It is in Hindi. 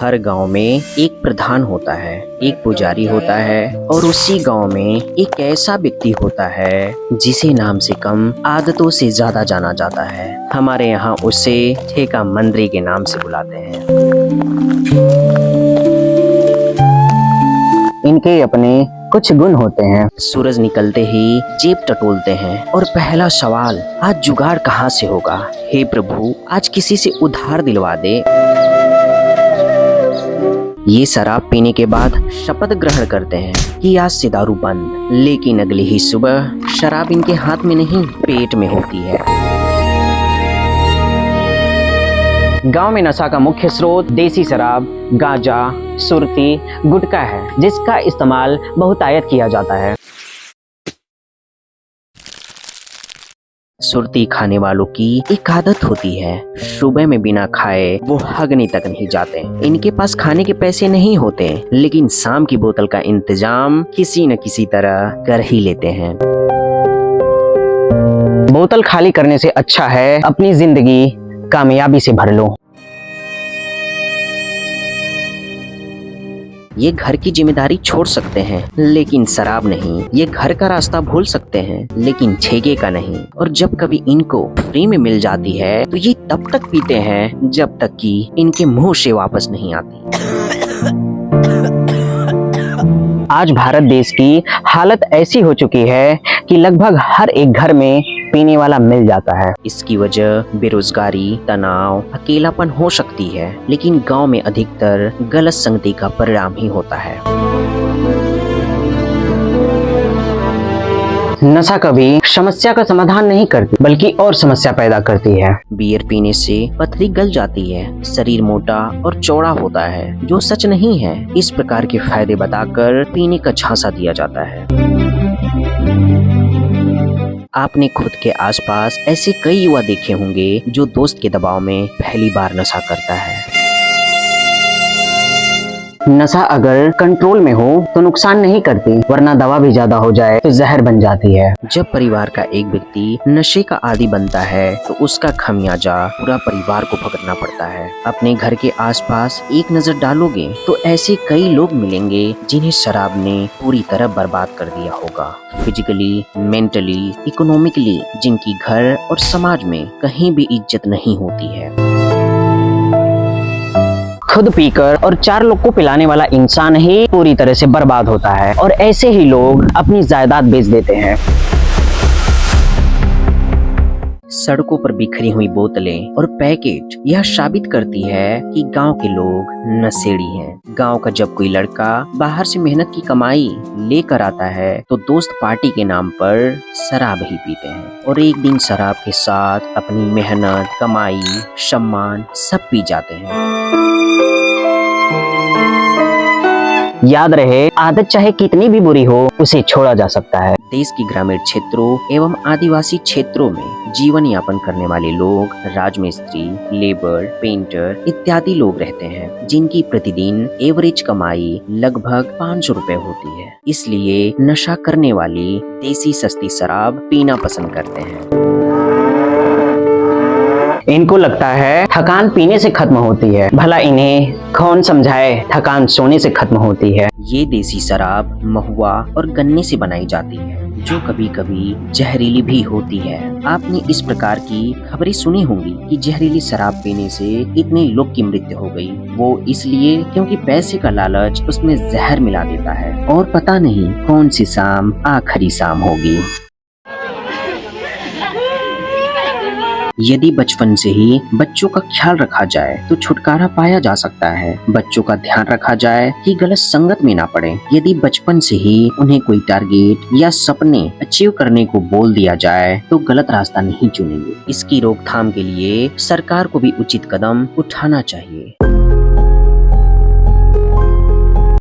हर गांव में एक प्रधान होता है, एक पुजारी होता है और उसी गांव में एक ऐसा व्यक्ति होता है जिसे नाम से कम आदतों से ज्यादा जाना जाता है। हमारे यहाँ उसे ठेका मंत्री के नाम से बुलाते हैं। इनके अपने कुछ गुण होते हैं। सूरज निकलते ही जेब टटोलते हैं और पहला सवाल, आज जुगाड़ कहाँ से होगा? हे प्रभु, आज किसी से उधार दिलवा दे। ये शराब पीने के बाद शपथ ग्रहण करते हैं कि आज से दारू बंद, लेकिन अगली ही सुबह शराब इनके हाथ में नहीं, पेट में होती है। गांव में नशा का मुख्य स्रोत देसी शराब, गांजा, सुरती, गुटखा है, जिसका इस्तेमाल बहुतायत किया जाता है। सुरती खाने वालों की एक आदत होती है, सुबह में बिना खाए वो हगने तक नहीं जाते। इनके पास खाने के पैसे नहीं होते, लेकिन शाम की बोतल का इंतजाम किसी न किसी तरह कर ही लेते हैं। बोतल खाली करने से अच्छा है अपनी जिंदगी कामयाबी से भर लो। ये घर की जिम्मेदारी छोड़ सकते हैं, लेकिन शराब नहीं। ये घर का रास्ता भूल सकते हैं, लेकिन ठेके का नहीं। और जब कभी इनको फ्री में मिल जाती है तो ये तब तक पीते हैं जब तक कि इनके मुंह से वापस नहीं आती। आज भारत देश की हालत ऐसी हो चुकी है कि लगभग हर एक घर में पीने वाला मिल जाता है। इसकी वजह बेरोजगारी, तनाव, अकेलापन हो सकती है, लेकिन गांव में अधिकतर गलत संगति का परिणाम ही होता है। नशा कभी समस्या का समाधान नहीं करती, बल्कि और समस्या पैदा करती है। बियर पीने से पथरी गल जाती है, शरीर मोटा और चौड़ा होता है, जो सच नहीं है। इस प्रकार के फायदे बताकर पीने का झांसा दिया जाता है। आपने खुद के आसपास ऐसे कई युवा देखे होंगे जो दोस्त के दबाव में पहली बार नशा करता है। नशा अगर कंट्रोल में हो तो नुकसान नहीं करती, वरना दवा भी ज्यादा हो जाए तो जहर बन जाती है। जब परिवार का एक व्यक्ति नशे का आदी बनता है तो उसका खमियाजा पूरा परिवार को भुगतना पड़ता है। अपने घर के आसपास एक नजर डालोगे तो ऐसे कई लोग मिलेंगे जिन्हें शराब ने पूरी तरह बर्बाद कर दिया होगा। फिजिकली, मेंटली, इकोनॉमिकली, जिनकी घर और समाज में कहीं भी इज्जत नहीं होती है। खुद पीकर और 4 लोग को पिलाने वाला इंसान ही पूरी तरह से बर्बाद होता है, और ऐसे ही लोग अपनी जायदाद बेच देते हैं। सड़कों पर बिखरी हुई बोतलें और पैकेट यह साबित करती है कि गांव के लोग नशेड़ी हैं। गांव का जब कोई लड़का बाहर से मेहनत की कमाई लेकर आता है तो दोस्त पार्टी के नाम पर शराब ही पीते हैं, और एक दिन शराब के साथ अपनी मेहनत, कमाई, सम्मान सब पी जाते हैं। याद रहे, आदत चाहे कितनी भी बुरी हो, उसे छोड़ा जा सकता है। देश की ग्रामीण क्षेत्रों एवं आदिवासी क्षेत्रों में जीवन यापन करने वाले लोग राजमिस्त्री, लेबर, पेंटर इत्यादि लोग रहते हैं, जिनकी प्रतिदिन एवरेज कमाई लगभग 500 रुपए होती है। इसलिए नशा करने वाली देसी सस्ती शराब पीना पसंद करते हैं। इनको लगता है थकान पीने से खत्म होती है, भला इन्हें कौन समझाए थकान सोने से खत्म होती है। ये देसी शराब महुआ और गन्ने से बनाई जाती है, जो कभी कभी जहरीली भी होती है। आपने इस प्रकार की खबरें सुनी होंगी कि जहरीली शराब पीने से इतने लोग की मृत्यु हो गई। वो इसलिए क्योंकि पैसे का लालच उसमें जहर मिला देता है, और पता नहीं कौन सी शाम आखिरी शाम होगी। यदि बचपन से ही बच्चों का ख्याल रखा जाए तो छुटकारा पाया जा सकता है। बच्चों का ध्यान रखा जाए कि गलत संगत में ना पड़े। यदि बचपन से ही उन्हें कोई टारगेट या सपने अचीव करने को बोल दिया जाए तो गलत रास्ता नहीं चुनेंगे। इसकी रोकथाम के लिए सरकार को भी उचित कदम उठाना चाहिए।